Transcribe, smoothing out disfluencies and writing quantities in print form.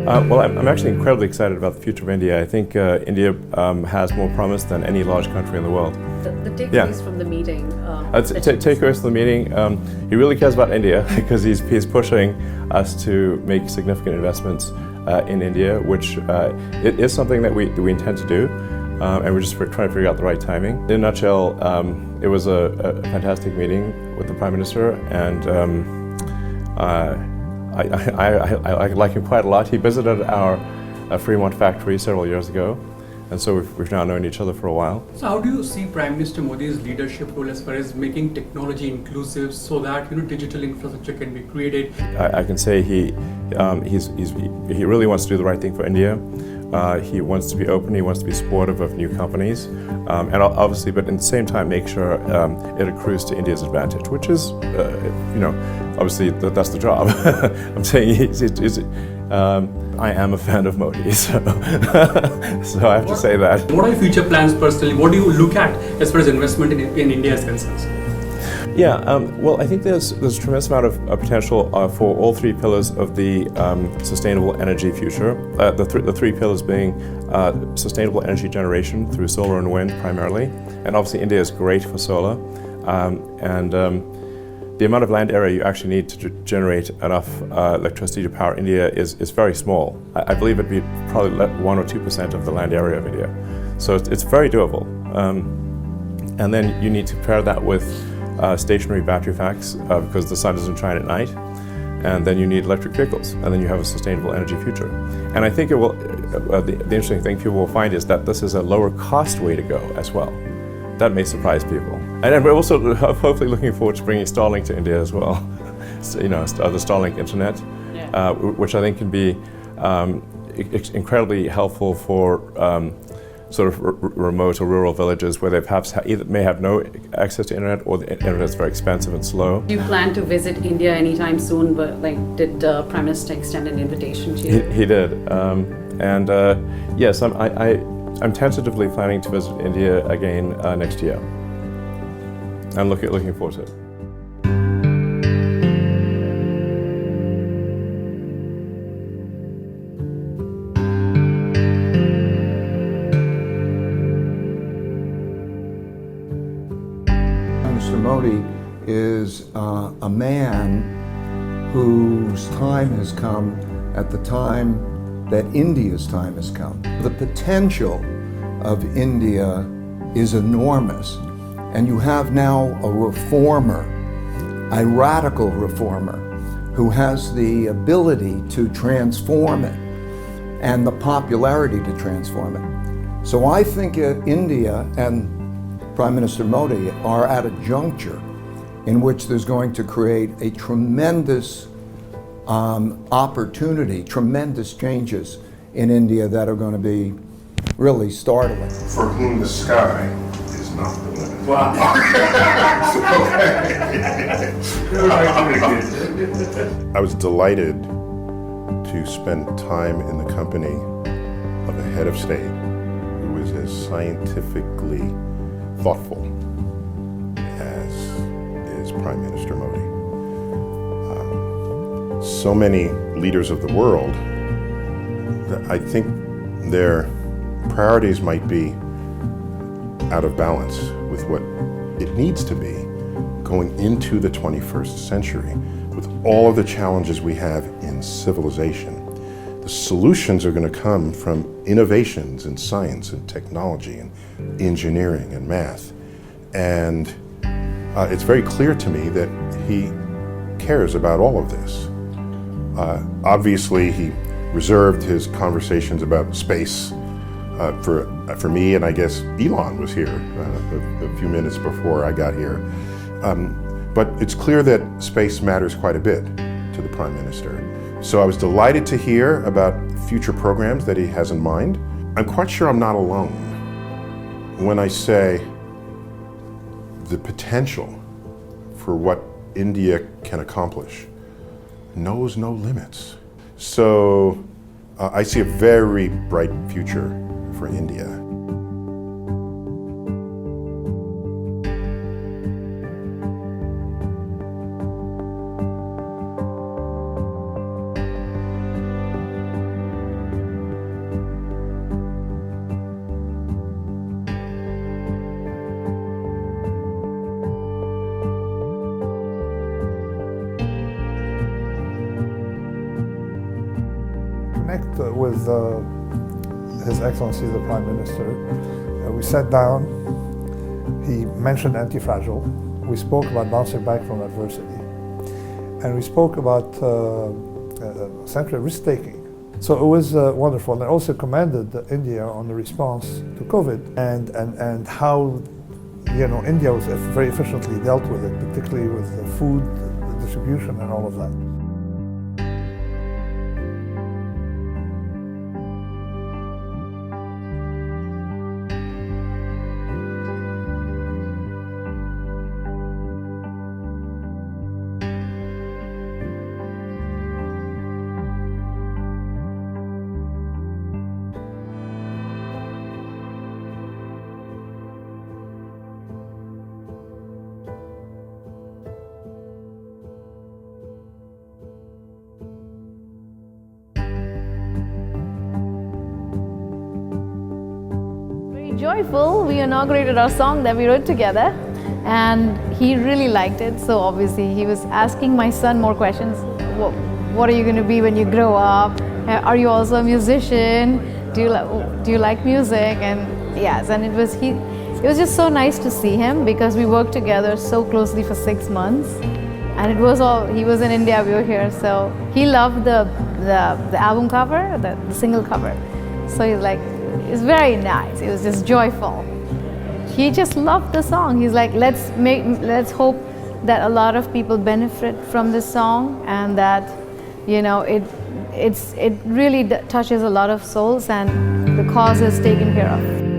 Well, I'm actually incredibly excited about the future of India. I think India has more promise than any large country in the world. The takeaways from the meeting. Takeaways from the meeting. He really cares about India because he's pushing us to make significant investments in India, which it is something that we intend to do, and we're just trying to figure out the right timing. In a nutshell, it was a fantastic meeting with the Prime Minister, and I like him quite a lot. He visited our Fremont factory several years ago, and so we've now known each other for a while. So how do you see Prime Minister Modi's leadership role as far as making technology inclusive so that digital infrastructure can be created? I can say he really wants to do the right thing for India. He wants to be open, he wants to be supportive of new companies, and obviously, but at the same time, make sure it accrues to India's advantage, which is, obviously that's the job. I'm saying I am a fan of Modi, so I have to say that. What are your future plans personally? What do you look at as far as investment in India is concerned? Yeah, well, I think there's a tremendous amount of potential for all three pillars of the sustainable energy future. The three pillars being sustainable energy generation through solar and wind primarily, and obviously India is great for solar, and the amount of land area you actually need to generate enough electricity to power India is very small. I believe it'd be probably 1 or 2% of the land area of India, so it's very doable. And then you need to pair that with stationary battery packs because the sun doesn't shine at night, and then you need electric vehicles, and then you have a sustainable energy future. And I think it will. The interesting thing people will find is that this is a lower cost way to go as well. That may surprise people. And we're also hopefully looking forward to bringing Starlink to India as well. So, the Starlink internet, which I think can be incredibly helpful for sort of remote or rural villages where they perhaps may have no access to internet, or the internet is very expensive and slow. Do you plan to visit India anytime soon? But did the Prime Minister extend an invitation to you? He did, and yes, I'm tentatively planning to visit India again next year. I'm looking forward to it. Mr. Modi is a man whose time has come at the time that India's time has come. The potential of India is enormous, and you have now a reformer, a radical reformer, who has the ability to transform it and the popularity to transform it. So I think India and Prime Minister Modi are at a juncture in which there's going to create a tremendous opportunity, tremendous changes in India that are going to be really startling. For whom the sky is not the limit. Wow. I was delighted to spend time in the company of a head of state who was as scientifically thoughtful as is Prime Minister Modi. So many leaders of the world, I think their priorities might be out of balance with what it needs to be going into the 21st century with all of the challenges we have in civilization. The solutions are going to come from innovations in science and technology and engineering and math. And it's very clear to me that he cares about all of this. Obviously, he reserved his conversations about space for me, and I guess Elon was here a few minutes before I got here. But it's clear that space matters quite a bit to the Prime Minister. So I was delighted to hear about future programs that he has in mind. I'm quite sure I'm not alone when I say the potential for what India can accomplish knows no limits. So I see a very bright future for India. with His Excellency the Prime Minister. We sat down. He mentioned Anti-Fragile. We spoke about bouncing back from adversity, and we spoke about essentially risk-taking. So it was wonderful, and I also commended India on the response to COVID and how India was very efficiently dealt with it, particularly with the food distribution and all of that. Joyful, we inaugurated our song that we wrote together, and he really liked it. So obviously he was asking my son more questions. What are you going to be when you grow up? Are you also a musician? Do you like music? And yes, and it was just so nice to see him, because we worked together so closely for 6 months, and he was in India, we were here, so he loved the album cover, the single cover. So he's like, it's very nice. It was just joyful. He just loved the song. He's like, let's hope that a lot of people benefit from this song, and that it really touches a lot of souls, and the cause is taken care of.